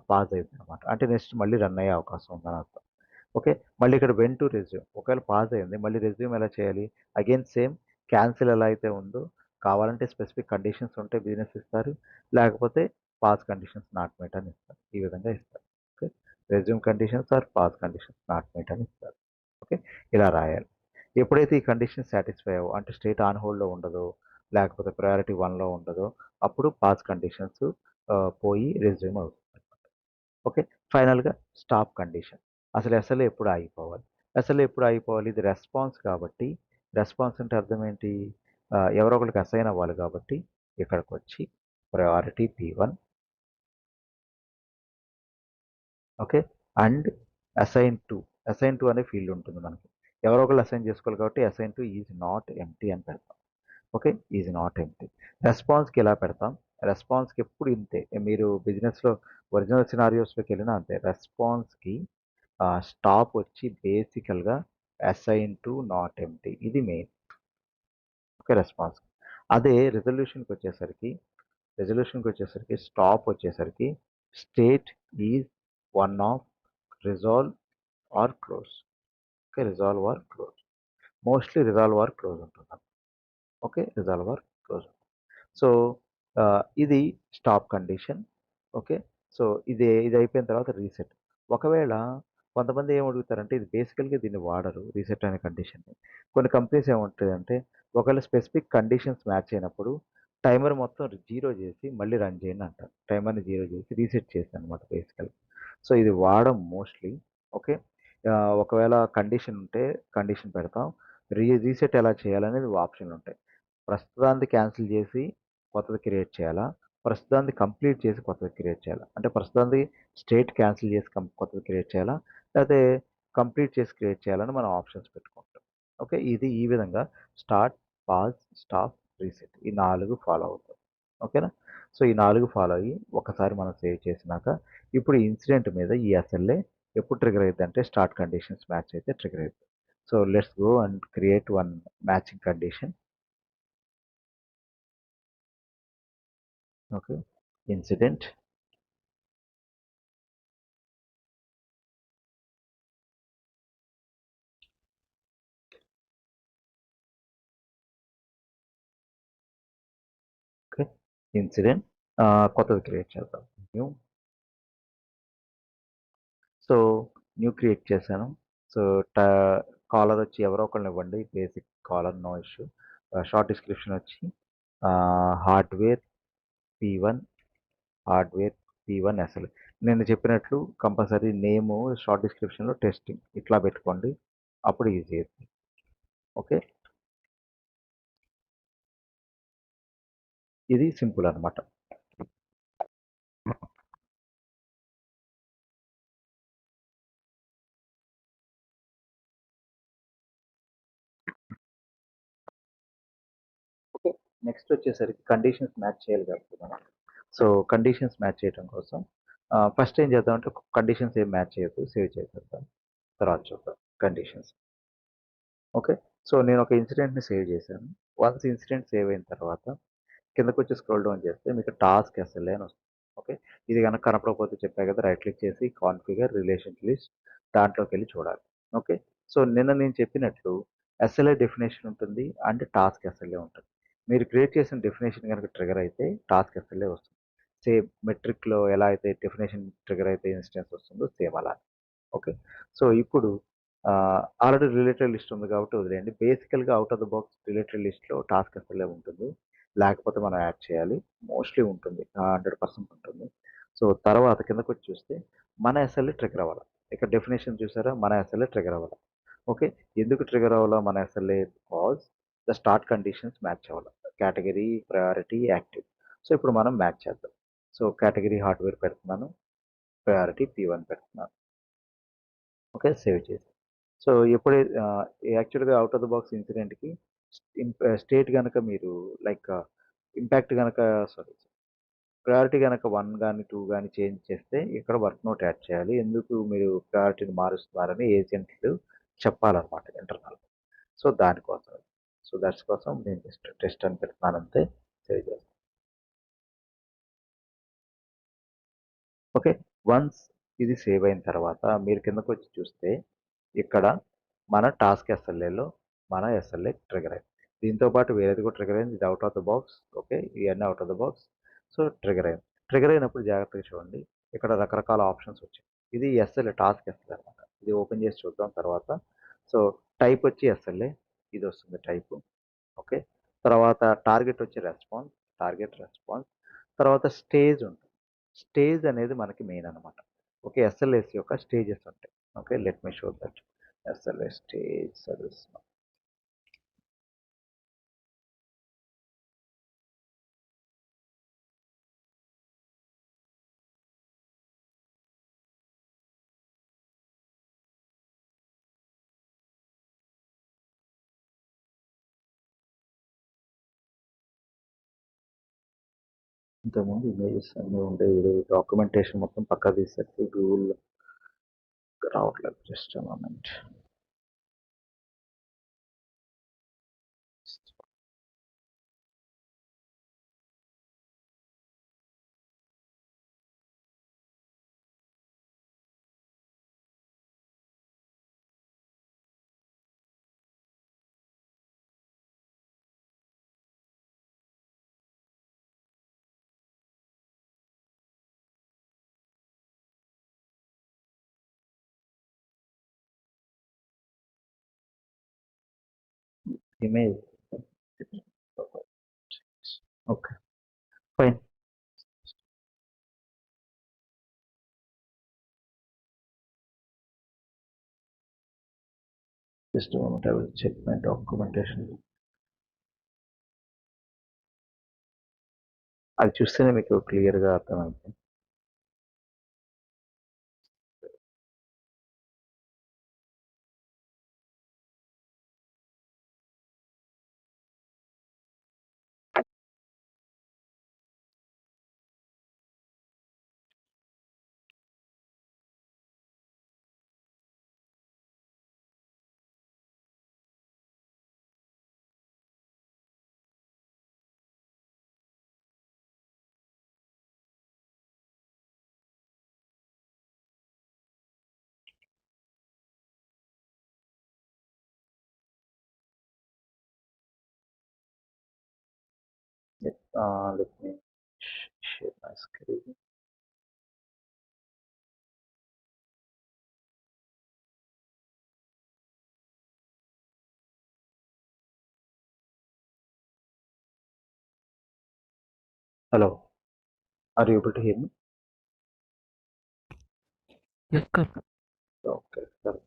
పాజ్ అయిద్దనమాట. అంటే నెక్స్ట్ మళ్ళీ రన్ అయ్యే అవకాశం ఉందని అర్థం. ఓకే. మళ్ళీ ఇక్కడ వెన్ టు రెజ్యూమ్. ఒకవేళ పాజ్ అయింది. మళ్ళీ రెజ్యూమ్ ఎలా చేయాలి? అగైన్ సేమ్ క్యాన్సిల్ ఎలా అయితే ఉందో కావాలంటే స్పెసిఫిక్ కండిషన్స్ ఉంటే బిజినెస్ ఇస్తారు. లేకపోతే పాస్ కండిషన్స్ నాట్ మెట్ అని ఇస్తారు. ఈ విధంగా ఇస్తారు. Okay. Resume conditions or pass conditions not met అని ఇస్తారు. ఓకే. ఇలా రాయాలి. ఎప్పుడైతే ఈ కండిషన్ సాటిస్ఫై అవ్వవు అంటే స్టేట్ ఆన్ హోల్డ్లో ఉండదో లేకపోతే ప్రయారిటీ వన్లో ఉండదో అప్పుడు పాస్ కండిషన్స్ పోయి రెజ్యూమ్ అవుతుంది. ఓకే. ఫైనల్‌గా స్టాప్ కండిషన్. అసలు ఎస్ఎల్ఏ ఎప్పుడు ఆగిపోవాలి? ఎస్ఎల్ఏ ఎప్పుడు ఆగిపోవాలి? ఇది రెస్పాన్స్ కాబట్టి రెస్పాన్స్ అంటే అర్థం ఏంటి? ఎవరో ఒకళ్ళకి అసైన్ అవ్వాలి కాబట్టి ఇక్కడికొచ్చి priority P1 okay. And assign to. Assign to అనే ఫీల్డ్ ఉంటుంది మనకి. ఎవరో ఒకళ్ళు అసైన్ చేసుకోవాలి కాబట్టి assign to is not empty అని పెడతాం. ఓకే. Is not empty. రెస్పాన్స్‌కి ఇలా పెడతాం. రెస్పాన్స్‌కి ఎప్పుడు ఇంతే. మీరు బిజినెస్‌లో ఒరిజినల్ సినారియోస్‌లోకి వెళ్ళినా అంతే. రెస్పాన్స్‌కి స్టాప్ వచ్చి బేసికల్‌గా అసైన్ టు నాట్ ఎంప్టీ ఇది మెయిన్. ఓకే. రెస్పాన్స్. అదే రిజల్యూషన్‌కొచ్చేసరికి స్టాప్ వచ్చేసరికి state is one of resolve or close. Okay. Resolve or close. Mostly resolve or close ఉంటుంది. Okay. Resolve or close. So, ఇది స్టాప్ కండిషన్. ఓకే. సో, ఇది అయిపోయిన తర్వాత reset. ఒకవేళ కొంతమంది ఏం అడుగుతారంటే ఇది బేసికల్‌గా దీన్ని వాడరు రీసెట్ అనే కండిషన్‌ని. కొన్ని కంపెనీస్ ఏముంటాయంటే ఒకవేళ స్పెసిఫిక్ కండిషన్స్ మ్యాచ్ అయినప్పుడు టైమర్ మొత్తం జీరో చేసి మళ్ళీ రన్ చేయండి అంటారు. టైమర్‌ని జీరో చేసి రీసెట్ చేశాననమాట బేసికల్‌గా. సో, ఇది వాడం మోస్ట్‌లీ. ఓకే. ఒకవేళ కండిషన్ ఉంటే కండిషన్ పెడతాం. రీసెట్ ఎలా చేయాలనేది ఆప్షన్‌లుంటాయి. ప్రస్తుతానిది క్యాన్సిల్ చేసి కొత్తది క్రియేట్ చేయాలా? ప్రస్తుతానిది కంప్లీట్ చేసి కొత్తది క్రియేట్ చేయాలా? అంటే ప్రస్తుతానిది స్టేట్ క్యాన్సిల్ చేసి కొత్తది క్రియేట్ చేయాలా? లేతే కంప్లీట్ చేసి క్రియేట్ చేయాలని మనం ఆప్షన్స్ పెట్టుకుంటాం. ఓకే. ఇది ఈ విధంగా స్టార్ట్, పాజ్, స్టాప్, రీసెట్ ఈ 4 ఫాలో అవుతాం. ఓకేనా? సో, ఈ 4 ఫాలో అయ్యి ఒకసారి మనం సేవ్ చేసినాక ఇప్పుడు ఈ ఇన్సిడెంట్ మీద ఈ ఎస్ఎల్ఏ ఎప్పుడు ట్రిగ్గర్ అయిద్దంటే స్టార్ట్ కండిషన్స్ మ్యాచ్ అయితే ట్రిగ్గర్ అయిద్ది. So, let's go and create one matching condition. Okay. Incident. Okay. Incident. కొత్తది క్రియేట్ చేద్దాం. న్యూ. సో, న్యూ క్రియేట్ చేశాను. సో, టా కాలర్ వచ్చి ఎవరో ఒకళ్ళని ఇవ్వండి. Basic caller no issue. Short description వచ్చి హార్డ్‌వేర్ P1 హార్డ్‌వేర్ P1 అసలు. నేను చెప్పినట్లు కంపల్సరీ నేము షార్ట్ డిస్క్రిప్షన్‌లో టెస్టింగ్ ఇట్లా పెట్టుకోండి. అప్పుడు ఈజీ అయిద్ది. ఓకే. ఇది సింపుల్ అనమాట. ఓకే. నెక్స్ట్ వచ్చేసరికి కండిషన్స్ మ్యాచ్ చేయాలి కాబట్టి మనం. సో, కండిషన్స్ మ్యాచ్ చేయడం కోసం ఫస్ట్ ఏం చేద్దామంటే కండిషన్స్ ఏం మ్యాచ్ చేయొద్దు. సేవ్ చేసేద్దాం. తర్వాత చూద్దాం కండిషన్స్. ఓకే. సో, నేను ఒక ఇన్సిడెంట్‌ని సేవ్ చేశాను. వన్స్ ఇన్సిడెంట్ సేవ్ అయిన తర్వాత కిందకొచ్చి స్క్రోల్ డౌన్ చేస్తే మీకు టాస్క్ ఎస్ఎల్ఏ అని వస్తుంది. ఓకే. ఇది గనక కనపడకపోతే చెప్పా కదా! రైట్ క్లిక్ చేసి కాన్ఫిగర్ రిలేషన్ లిస్ట్ దాంట్లోకెళ్ళి చూడాలి. ఓకే. సో, నిన్న నేను చెప్పినట్లు ఎస్ఎల్ఏ డెఫినిషన్ ఉంటుంది. అండ్ టాస్క్ ఎస్ఎల్ఏ ఉంటుంది. మీరు క్రియేట్ చేసిన డెఫినిషన్ గనక ట్రిగ్గర్ అయితే టాస్క్ ఎస్ఎల్ఏ వస్తుంది. సేమ్ మెట్రిక్‌లో ఎలా అయితే డెఫినిషన్ ట్రిగ్గర్ అయితే ఇన్‌స్టెన్స్ వస్తుందో సేమ్ అలా. ఓకే. సో, ఇప్పుడు ఆల్రెడీ రిలేటెడ్ లిస్ట్ ఉంది కాబట్టి వదిలేయండి. బేసికల్‌గా out of the box related లిస్ట్‌లో టాస్క్ ఎస్ఎల్ఏ ఉంటుంది. లేకపోతే మనం యాడ్ చేయాలి. మోస్ట్‌లీ ఉంటుంది. 100% ఉంటుంది. సో, తర్వాత కిందకొచ్చి చూస్తే మన ఎస్ఎల్ఏ ట్రిగ్గర్ అవ్వాలి. ఇక్కడ డెఫినిషన్ చూసారా? మన ఎస్ఎల్ఏ ట్రిగ్గర్ అవ్వాలి. ఓకే. ఎందుకు ట్రిగ్గర్ అవ్వాలా మన SLA? Because the start conditions match అవ్వాలి. Category, priority, active. సో, ఇప్పుడు మనం మ్యాచ్ చేద్దాం. సో, కేటగిరీ హార్డ్‌వేర్ పెడుతున్నాను. ప్రయారిటీ P1 పెడుతున్నాను. ఓకే. సేవ్ చేసి. సో, యాక్చువల్‌గా ఔట్ ఆఫ్ ద బాక్స్ ఇన్సిడెంట్‌కి స్టేట్ గనక మీరు లైక్ ఇంపాక్ట్ గనక సారీ ప్రయారిటీ గనక 1 గాని, 2 గాని చేంజ్ చేస్తే ఇక్కడ వర్క్ నోట్ యాడ్ చేయాలి. ఎందుకు మీరు ప్రయారిటీని మారుస్తున్నారని ఏజెంట్లు చెప్పాలన్నమాట ఇంటర్నల్. సో, దానికోసం. సో, దట్స్ కోసం నేను జస్ట్ టెస్ట్ అని పెడుతున్నాను అంతే. సేవ్ చేస్తాను. ఓకే. వన్స్ ఇది సేవ్ అయిన తర్వాత మీరు కిందకొచ్చి చూస్తే ఇక్కడ మన టాస్క్ ఎస్ఎల్ఏలో మన ఎస్ఎల్ఏ ట్రిగ్గర్ అయింది. దీంతో పాటు వేరేది కూడా ట్రిగ్గర్ అయింది. ఇది out of the box. Okay. ఇవన్నీ out of the box. So, trigger అయింది. ట్రిగ్గర్ అయినప్పుడు జాగ్రత్తగా చూడండి. ఇక్కడ రకరకాల ఆప్షన్స్ వచ్చాయి. ఇది ఎస్ఎల్ఏ టాస్క్ ఎస్ఎల్ఏ అనమాట. ఇది ఓపెన్ చేసి చూద్దాం తర్వాత. సో, టైప్ వచ్చి ఎస్ఎల్ఏ. ఇది వస్తుంది టైపు. ఓకే. తర్వాత టార్గెట్ వచ్చి రెస్పాన్స్, రెస్పాన్స్. తర్వాత స్టేజ్ ఉంటుంది. స్టేజ్ అనేది మనకి మెయిన్ అనమాట. ఓకే. ఎస్ఎల్ఏస్ యొక్క స్టేజెస్ ఉంటాయి. Okay. Let me show that. SLA stage service. ఇంతకుముందు ఇమేజెస్ అన్నీ ఉండేవి. డాక్యుమెంటేషన్ మొత్తం పక్కా తీసేసి గూగుల్ రావట్లేదు. Just moment. Image. Okay. Fine. Just moment. I will check my documentation. అది చూస్తేనే మీకు క్లియర్‌గా అర్థమవుతుంది. Let me share my screen. Hello. Are you able to hear me? Yes, sir. Okay. Sir.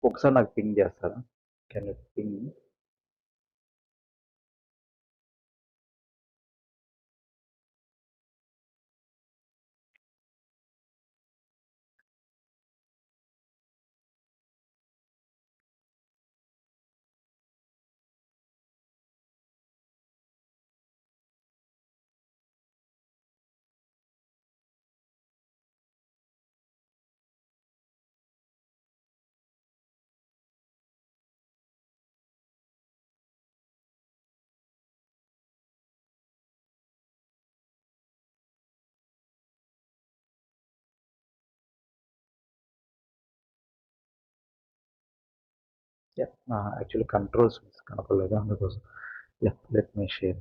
ఒకసారి నాకు పింగ్ చేస్తారా? Can you ping me? Yeah. Actually controls కనపడలేదు అందుకోసం. Yeah. Let me share.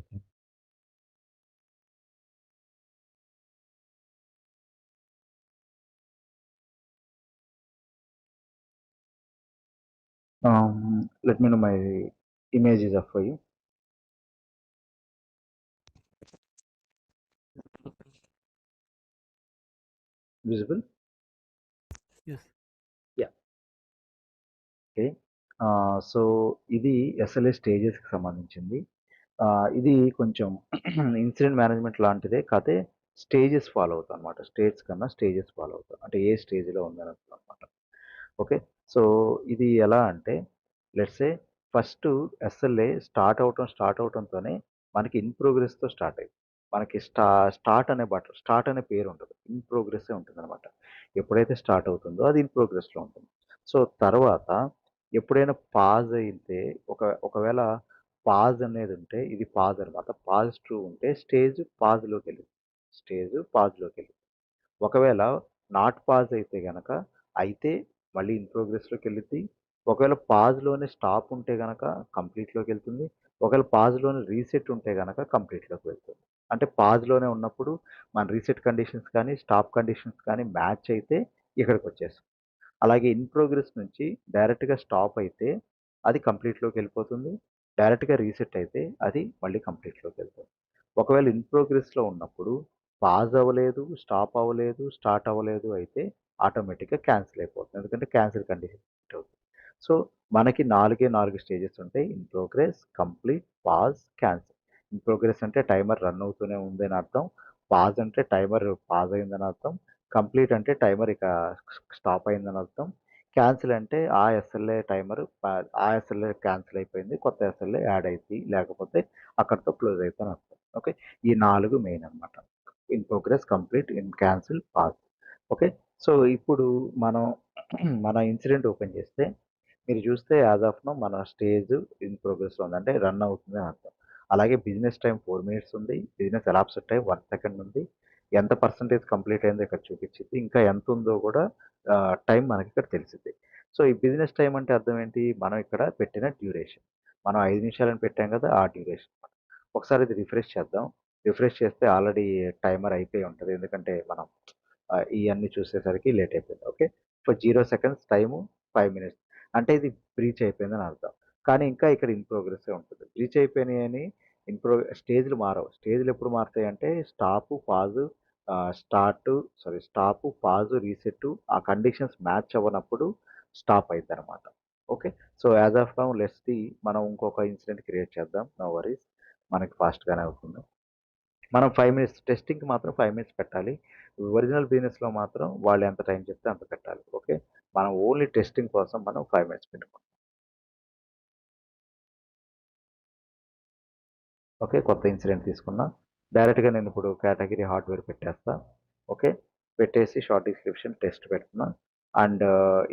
Let me know my image is up for you. Visible? Yes. Yeah. Okay. So ఇది SLA స్టేజెస్‌కి సంబంధించింది. ఇది కొంచెం incident management లాంటిదే. కాతే స్టేజెస్ ఫాలో అవుతామనమాట. స్టేట్స్ కన్నా stages follow అవుతాం. అంటే ఏ స్టేజ్‌లో ఉందనమాట. ఓకే. సో ఇది ఎలా అంటే let's say first SLA start అవ్వటంతోనే మనకి ఇన్ ప్రోగ్రెస్‌తో స్టార్ట్ అయ్యింది. మనకి స్టార్ట్ అనే పేరు ఉండదు. ఇన్ ప్రోగ్రెస్సే ఉంటుందనమాట. ఎప్పుడైతే స్టార్ట్ అవుతుందో అది ఇన్ ప్రోగ్రెస్‌లో ఉంటుంది. సో తర్వాత ఎప్పుడైనా పాజ్ అయితే ఒకవేళ పాజ్ అనేది ఉంటే ఇది పాజ్ అనమాట. పాజ్ ట్రూ ఉంటే స్టేజ్ పాజ్‌లోకెళ్ళింది. స్టేజ్ పాజ్‌లోకెళ్ళింది. ఒకవేళ నాట్ పాజ్ అయితే గనక అయితే మళ్ళీ ఇన్ ప్రోగ్రెస్‌లోకెళ్ళిద్ది. ఒకవేళ పాజ్‌లోనే స్టాప్ ఉంటే గనక కంప్లీట్‌లోకెళ్తుంది. ఒకవేళ పాజ్‌లోనే రీసెట్ ఉంటే గనక కంప్లీట్‌లోకి వెళ్తుంది. అంటే పాజ్‌లోనే ఉన్నప్పుడు మన రీసెట్ కండిషన్స్ కానీ, స్టాప్ కండిషన్స్ కానీ మ్యాచ్ అయితే ఇక్కడికొచ్చేస్తుంది. అలాగే ఇన్ ప్రోగ్రెస్ నుంచి డైరెక్ట్‌గా స్టాప్ అయితే అది కంప్లీట్‌లోకెళ్ళిపోతుంది. డైరెక్ట్‌గా రీసెట్ అయితే అది మళ్ళీ కంప్లీట్‌లోకెళ్తుంది. ఒకవేళ ఇన్ ప్రోగ్రెస్‌లో ఉన్నప్పుడు పాజ్ అవ్వలేదు, స్టాప్ అవ్వలేదు, స్టార్ట్ అవ్వలేదు అయితే ఆటోమేటిక్‌గా క్యాన్సిల్ అయిపోతుంది. ఎందుకంటే క్యాన్సిల్ కండిషన్ హిట్ అవుతుంది. సో, మనకి 4 స్టేజెస్ ఉంటాయి. In progress, complete, pause, cancel. In progress అంటే టైమర్ రన్ అవుతూనే ఉందని అర్థం. పాజ్ అంటే టైమర్ పాజ్ అయిందని అర్థం. కంప్లీట్ అంటే టైమర్ ఇక స్టాప్ అయిందని అర్థం. క్యాన్సిల్ అంటే ఆ ఎస్ఎల్ఏ క్యాన్సిల్ అయిపోయింది. కొత్త ఎస్ఎల్ఏ యాడ్ అయిద్ది. లేకపోతే అక్కడితో క్లోజ్ అయిద్దని అర్థం. ఓకే. ఈ 4 మెయిన్ అన్నమాట. In progress, complete, in cancel, pause. Okay. So, ఇప్పుడు మనం మన ఇన్సిడెంట్ ఓపెన్ చేస్తే మీరు చూస్తే యాస్ ఆఫ్ నౌ మన స్టేజ్ ఇన్ ప్రోగ్రెస్‌లో ఉంది. అంటే రన్ అవుతుంది అని అర్థం. అలాగే బిజినెస్ టైమ్ 4 మినిట్స్ ఉంది. బిజినెస్ ఎలాప్స్డ్ టైమ్ 1 సెకండ్ ఉంది. ఎంత పర్సెంటేజ్ కంప్లీట్ అయిందో ఇక్కడ చూపిచ్చిద్ది. ఇంకా ఎంత ఉందో కూడా టైం మనకిక్కడ తెలిసిద్ది. సో, ఈ బిజినెస్ టైమ్ అంటే అర్థం ఏంటి? మనం ఇక్కడ పెట్టిన డ్యూరేషన్. మనం 5 నిమిషాలని పెట్టాం కదా! ఆ డ్యూరేషన్. ఒకసారి ఇది రిఫ్రెష్ చేద్దాం. రిఫ్రెష్ చేస్తే ఆల్రెడీ టైమర్ అయిపోయి ఉంటది. ఎందుకంటే మనం ఇయన్నీ చూసేసరికి లేట్ అయిపోయింది. Okay. For 0 seconds time 5 minutes. అంటే ఇది బ్రీచ్ అయిపోయిందని అర్థం. కానీ ఇంకా ఇక్కడ ఇన్ ప్రోగ్రెస్సే ఉంటది. బ్రీచ్ అయిపోయినాయని స్టేజ్‌లు మారవు. స్టేజ్‌లు ఎప్పుడు మారతాయంటే stop, pause stop, pause, reset ఆ కండిషన్స్ మ్యాచ్ అవ్వనప్పుడు స్టాప్ అయిద్దనమాట. Okay. So, as of now let's see మనం ఇంకొక ఇన్సిడెంట్ క్రియేట్ చేద్దాం. No worries. మనకి ఫాస్ట్‌గానే అవుతుంది. మనం 5 మినిట్స్ టెస్టింగ్‌కి మాత్రం 5 మినిట్స్ పెట్టాలి. ఒరిజినల్ బిజినెస్‌లో మాత్రం వాళ్ళు ఎంత టైం చెప్తే అంత పెట్టాలి. ఓకే. మనం ఓన్లీ టెస్టింగ్ కోసం మనం 5 మినిట్స్ పెట్టుకుంటాం. ఓకే. కొత్త ఇన్సిడెంట్ తీసుకున్నా. డైరెక్ట్‌గా నేను ఇప్పుడు కేటగిరీ హార్డ్‌వేర్ పెట్టేస్తా. ఓకే. పెట్టేసి షార్ట్ డిస్క్రిప్షన్ టెస్ట్ పెడుతున్నా. అండ్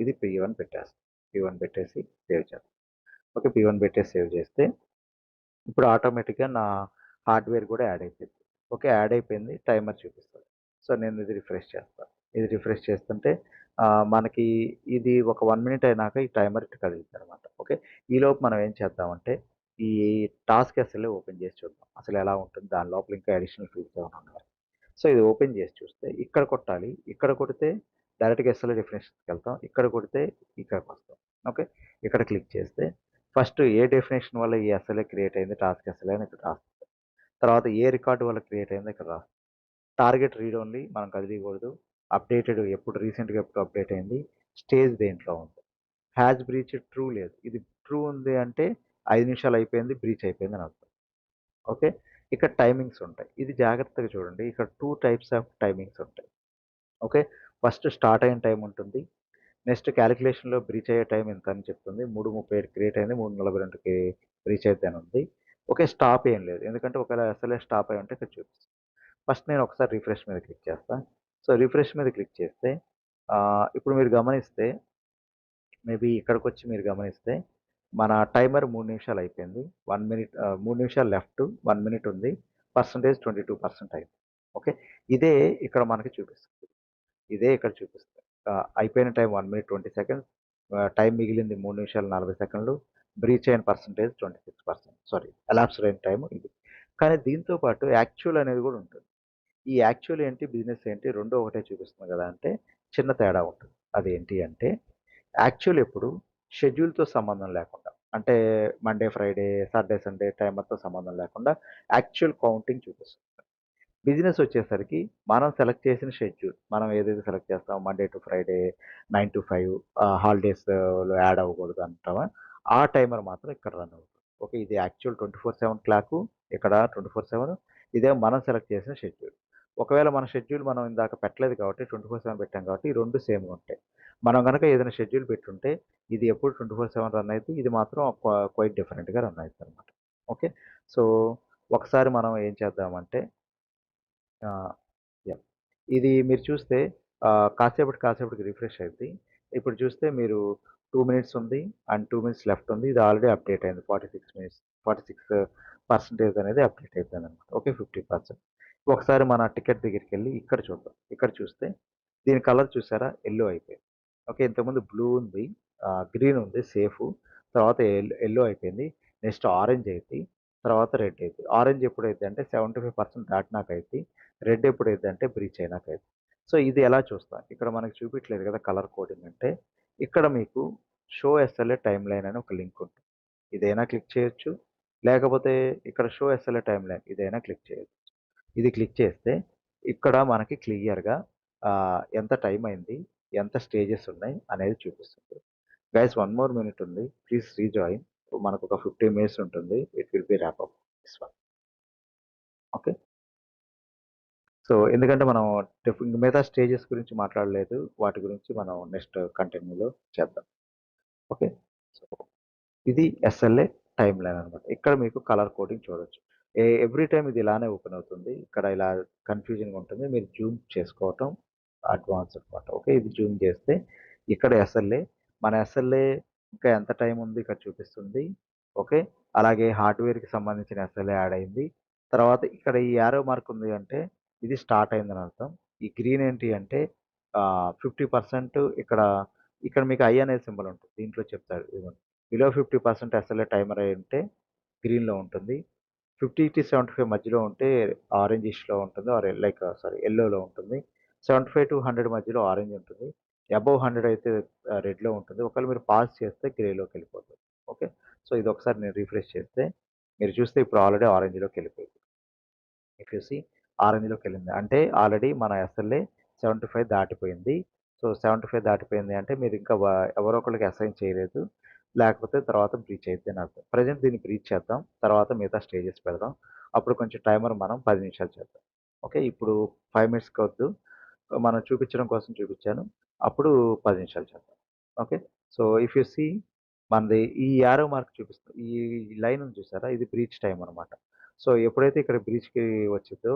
ఇది P1 పెట్టేస్తా. P1 పెట్టేసి సేవ్ చేస్తా. ఓకే. P1 పెట్టేసి సేవ్ చేస్తే ఇప్పుడు ఆటోమేటిక్‌గా నా హార్డ్‌వేర్ కూడా యాడ్ అయిపోయింది. ఓకే. యాడ్ అయిపోయింది. టైమర్ చూపిస్తది. సో, నేను ఇది రిఫ్రెష్ చేస్తా. ఇది రిఫ్రెష్ చేస్తుంటే మనకి ఇది ఒక 1 మినిట్ అయినాక ఈ టైమర్ ఇటు కదులుద్దనమాట. ఓకే. ఈలోపు మనం ఏం చేద్దామంటే ఈ టాస్క్ ఎస్ఎల్ఏ ఓపెన్ చేసి చూద్దాం. అసలు ఎలా ఉంటుంది? దాని లోపల ఇంకా అడిషనల్ ఫీల్డ్స్ ఏమైనా ఉన్నాయా? సో, ఇది ఓపెన్ చేసి చూస్తే ఇక్కడ కొట్టాలి. ఇక్కడ కొడితే డైరెక్ట్‌గా ఎస్ఎల్ఏ డెఫినిషన్స్‌కెళ్తాం. ఇక్కడ కొడితే ఇక్కడికొస్తాం. ఓకే. ఇక్కడ క్లిక్ చేస్తే ఫస్ట్ ఏ డెఫినిషన్ వల్ల ఈ ఎస్ఎల్ఏ క్రియేట్ అయింది టాస్క్ ఎస్ఎల్ఏ అని ఇక్కడ రాస్తుంది. తర్వాత ఏ రికార్డ్ వల్ల క్రియేట్ అయిందో ఇక్కడ రాస్తుంది. టార్గెట్ రీడ్ ఓన్లీ మనం కదిలియకూడదు. అప్డేటెడ్ ఎప్పుడు రీసెంట్‌గా ఎప్పుడు అప్డేట్ అయింది. స్టేజ్ దేంట్లో ఉంది. హ్యాస్ బ్రీచ్డ్ ట్రూ లేదు. ఇది ట్రూ ఉంది అంటే 5 నిమిషాలు అయిపోయింది. బ్రీచ్ అయిపోయిందని అర్థం. ఓకే. ఇక్కడ టైమింగ్స్ ఉంటాయి. ఇది జాగ్రత్తగా చూడండి. ఇక్కడ 2 టైప్స్ ఆఫ్ టైమింగ్స్ ఉంటాయి. ఓకే. ఫస్ట్ స్టార్ట్ అయిన టైమ్ ఉంటుంది. నెక్స్ట్ కాలిక్యులేషన్‌లో బ్రీచ్ అయ్యే టైమ్ ఇంత అని చెప్తుంది. 3:37కి క్రియేట్ అయింది. 3:42కి బ్రీచ్ అయిద్దని ఉంది. ఓకే. స్టాప్ ఏం లేదు. ఎందుకంటే ఒకవేళ ఎస్ఎల్ఏ స్టాప్ అయ్యి ఉంటే ఇక్కడ చూపిస్తుంది. ఫస్ట్ నేను ఒకసారి రిఫ్రెష్ మీద క్లిక్ చేస్తా. సో, రిఫ్రెష్ మీద క్లిక్ చేస్తే ఇప్పుడు మీరు గమనిస్తే మేబీ ఇక్కడికొచ్చి మీరు గమనిస్తే మన టైమర్ 3 నిమిషాలు అయిపోయింది. 1 మినిట్ 3 నిమిషాలు లెఫ్ట్, 1 మినిట్ ఉంది. పర్సెంటేజ్ 22% అయింది. ఓకే. ఇదే ఇక్కడ మనకి చూపిస్తుంది. ఇదే ఇక్కడ చూపిస్తుంది. అయిపోయిన టైం 1 మినిట్ 20 సెకండ్స్. టైం మిగిలింది 3 నిమిషాలు 40 సెకన్లు. బ్రీచ్ అయిన పర్సెంటేజ్ 26%. సారీ ఎలాప్స్డ్ అయిన టైమ్ ఇది. కానీ దీంతో పాటు యాక్చువల్ అనేది కూడా ఉంటుంది. ఈ యాక్చువల్ ఏంటి, బిజినెస్ ఏంటి 2 ఒకటే చూపిస్తుంది కదా! అంటే చిన్న తేడా ఉంటుంది. అదేంటి అంటే యాక్చువల్ ఎప్పుడు షెడ్యూల్‌తో సంబంధం లేకుండా అంటే మండే, ఫ్రైడే, సాటర్డే, సండే టైమర్‌తో సంబంధం లేకుండా యాక్చువల్ కౌంటింగ్ చూపిస్తుంది. బిజినెస్ వచ్చేసరికి మనం సెలెక్ట్ చేసిన షెడ్యూల్. మనం ఏదైతే సెలెక్ట్ చేస్తామో మండే టు ఫ్రైడే 9-5 హాలిడేస్‌లో యాడ్ అవ్వకూడదు అంటామా, ఆ టైమర్ మాత్రం ఇక్కడ రన్ అవుతుంది. ఓకే. ఇది యాక్చువల్ 24/7 క్లాకు. ఇక్కడ 24/7 ఇదేమో మనం సెలెక్ట్ చేసిన షెడ్యూల్. ఒకవేళ మన షెడ్యూల్ మనం ఇందాక పెట్టలేదు కాబట్టి 24/7 పెట్టాం కాబట్టి ఈ 2 సేమ్‌గా ఉంటాయి. మనం గనక ఏదైనా షెడ్యూల్ పెట్టుంటే ఇది ఎప్పుడు 24/7 రన్ అయిద్ది. ఇది మాత్రం క్వైట్ డిఫరెంట్‌గా రన్ అయిద్దనమాట. ఓకే. సో, ఒకసారి మనం ఏం చేద్దామంటే ఆహ్, యాహ్! ఇది మీరు చూస్తే కాసేపటికి రిఫ్రెష్ అయిద్ది. ఇప్పుడు చూస్తే మీరు 2 మినిట్స్ ఉంది అండ్ 2 మినిట్స్ లెఫ్ట్ ఉంది. ఇది ఆల్రెడీ అప్డేట్ అయింది. 46 మినిట్స్ 46% అనేది అప్డేట్ అయిపోయిందనమాట. ఓకే. 50%. ఒకసారి మన టికెట్ దగ్గరికెళ్ళి ఇక్కడ చూద్దాం. ఇక్కడ చూస్తే దీని కలర్ చూసారా? యెల్లో అయిపోయింది. ఓకే. ఇంతకుముందు బ్లూ ఉంది. గ్రీన్ ఉంది సేఫు. తర్వాత యెల్లో అయిపోయింది. నెక్స్ట్ ఆరెంజ్ అయిద్ది. తర్వాత రెడ్ అయిద్ది. ఆరెంజ్ ఎప్పుడైద్దంటే 75% దాటినాక అయిద్ది. రెడ్ ఎప్పుడైద్దంటే బ్రీచ్ అయినాక అయిద్ది. సో, ఇది ఎలా చూస్తాం? ఇక్కడ మనకు చూపియట్లేదు కదా కలర్ కోడింగ్ అంటే. ఇక్కడ మీకు షో ఎస్ఎల్ఏ టైమ్‌లైన్ అని ఒక లింక్ ఉంటుంది. ఇదైనా క్లిక్ చేయొచ్చు. లేకపోతే ఇక్కడ షో ఎస్ఎల్ఏ టైమ్‌లైన్ ఇదైనా క్లిక్ చేయొచ్చు. ఇది క్లిక్ చేస్తే ఇక్కడ మనకి క్లియర్‌గా ఎంత టైం అయింది, ఎంత స్టేజెస్ ఉన్నాయి అనేది చూపిస్తుంది. గైస్ వన్ మోర్ మినిట్ ఉంది. Please rejoin. మనకొక 15 మినిట్స్ ఉంటుంది. It will be wrap up this one. Okay. So, ఎందుకంటే మనం మిగతా స్టేజెస్ గురించి మాట్లాడలేదు. వాటి గురించి మనం నెక్స్ట్ కంటిన్యూలో చేద్దాం. ఓకే. సో, ఇది ఎస్ఎల్ఏ టైమ్‌లైన్ అనమాట. ఇక్కడ మీకు కలర్ కోడింగ్ చూడొచ్చు. ఎవ్రీ టైమ్ ఇది ఇలానే ఓపెన్ అవుతుంది. ఇక్కడ ఇలా కన్‌ఫ్యూజింగ్‌గా ఉంటుంది. మీరు జూమ్ చేసుకోవటం అడ్వాన్స్ అనమాట. ఓకే. ఇది జూమ్ చేస్తే ఇక్కడ ఎస్ఎల్ఏ, మన ఎస్ఎల్ఏ ఇంకా ఎంత టైం ఉంది ఇక్కడ చూపిస్తుంది. ఓకే. అలాగే హార్డ్‌వేర్‌కి సంబంధించిన ఎస్ఎల్ఏ యాడ్ అయింది. తర్వాత ఇక్కడ ఈ యారో మార్క్ ఉంది అంటే ఇది స్టార్ట్ అయిందని అర్థం. ఈ గ్రీన్ ఏంటి అంటే 50% ఇక్కడ మీకు ఐ అనే సింబల్ ఉంటుంది. దీంట్లో చెప్తాడు. ఇదిగోండి. బిలో 50% ఎస్ఎల్ఏ టైమర్ అయి ఉంటే గ్రీన్‌లో ఉంటుంది. 50-75 మధ్యలో ఉంటే ఆరెంజిష్‌లో ఉంటుంది. యెల్లోలో ఉంటుంది. 75-100 మధ్యలో ఆరెంజ్ ఉంటుంది. అబోవ్ 100 అయితే రెడ్‌లో ఉంటుంది. ఒకవేళ మీరు పాజ్ చేస్తే గ్రేలోకెళ్ళిపోతుంది. ఓకే. సో, ఇదొకసారి నేను రిఫ్రెష్ చేస్తే మీరు చూస్తే ఇప్పుడు ఆల్రెడీ ఆరెంజ్‌లోకెళ్ళిపోయింది. ఇఫ్ యూ సీ ఆరెంజ్‌లోకెళ్ళింది. అంటే ఆల్రెడీ మన ఎస్ఎల్ఏ 75 దాటిపోయింది. సో, 75 దాటిపోయింది అంటే మీరు ఇంకా ఎవరో ఒకళ్ళకి అసైన్ చేయలేదు. లేకపోతే తర్వాత బ్రీచ్ అయిద్దని అర్థం. ప్రెజెంట్ దీన్ని బ్రీచ్ చేద్దాం. తర్వాత మిగతా స్టేజెస్ పెడదాం. అప్పుడు కొంచెం టైమర్ మనం 10 నిమిషాలు చేద్దాం. ఓకే. ఇప్పుడు 5 మినిట్స్‌కి వద్దు. మనం చూపించడం కోసం చూపించాను. అప్పుడు 10 నిమిషాలు చేద్దాం. Okay. So, if you see మనది ఈ యారో మార్క్ చూపిస్తుంది. ఈ లైన్ ఉంది చూసారా? ఇది బ్రీచ్ టైమ్ అనమాట. సో, ఎప్పుడైతే ఇక్కడ బ్రీచ్‌కి వచ్చిద్దో